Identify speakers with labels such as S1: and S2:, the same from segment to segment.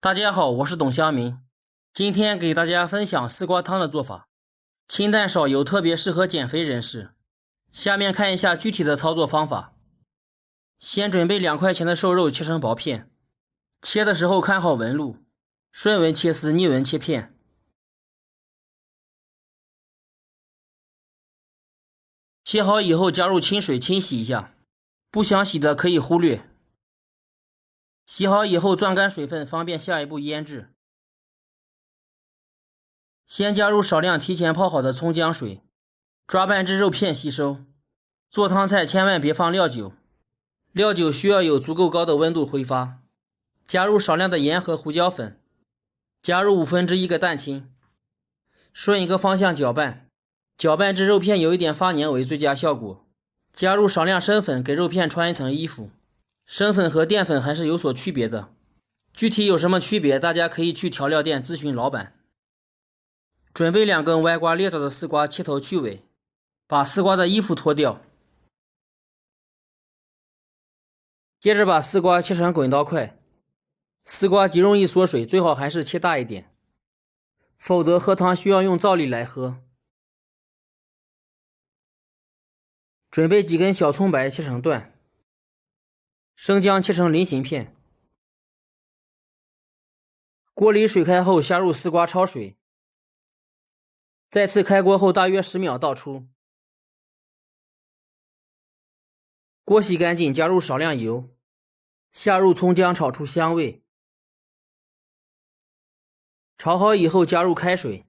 S1: 大家好，我是董香明，今天给大家分享丝瓜汤的做法，清淡少油，特别适合减肥人士。下面看一下具体的操作方法。先准备2块钱的瘦肉切成薄片，切的时候看好纹路，顺纹切丝，逆纹切片。切好以后加入清水清洗一下，不想洗的可以忽略。洗好以后攥干水分，方便下一步腌制。先加入少量提前泡好的葱姜水，抓拌至肉片吸收。做汤菜千万别放料酒，料酒需要有足够高的温度挥发。加入少量的盐和胡椒粉，加入1/5个蛋清，顺一个方向搅拌，搅拌至肉片有一点发黏为最佳效果。加入少量生粉，给肉片穿一层衣服。生粉和淀粉还是有所区别的，具体有什么区别，大家可以去调料店咨询老板。准备2根歪瓜裂枣的丝瓜，切头去尾，把丝瓜的衣服脱掉。接着把丝瓜切成滚刀块，丝瓜极容易缩水，最好还是切大一点，否则喝汤需要用皂粒来喝。准备几根小葱白切成段，生姜切成菱形片。锅里水开后下入丝瓜焯水，再次开锅后大约10秒倒出。锅洗干净，加入少量油，下入葱姜炒出香味。炒好以后加入开水，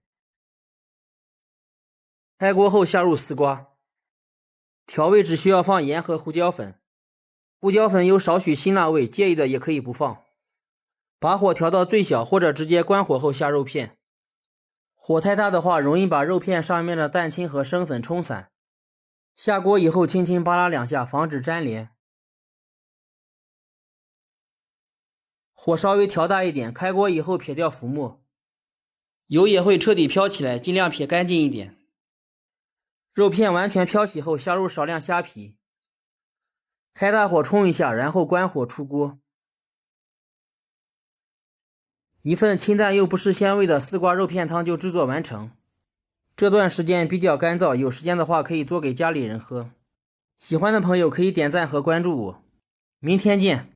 S1: 开锅后下入丝瓜。调味只需要放盐和胡椒粉，胡椒粉有少许辛辣味，介意的也可以不放。把火调到最小，或者直接关火后下肉片。火太大的话，容易把肉片上面的蛋清和生粉冲散。下锅以后轻轻扒拉2下，防止粘连。火稍微调大一点，开锅以后撇掉浮沫，油也会彻底飘起来，尽量撇干净一点。肉片完全飘起后，下入少量虾皮，开大火冲一下，然后关火出锅。一份清淡又不失鲜味的丝瓜肉片汤就制作完成。这段时间比较干燥，有时间的话可以做给家里人喝。喜欢的朋友可以点赞和关注我。明天见。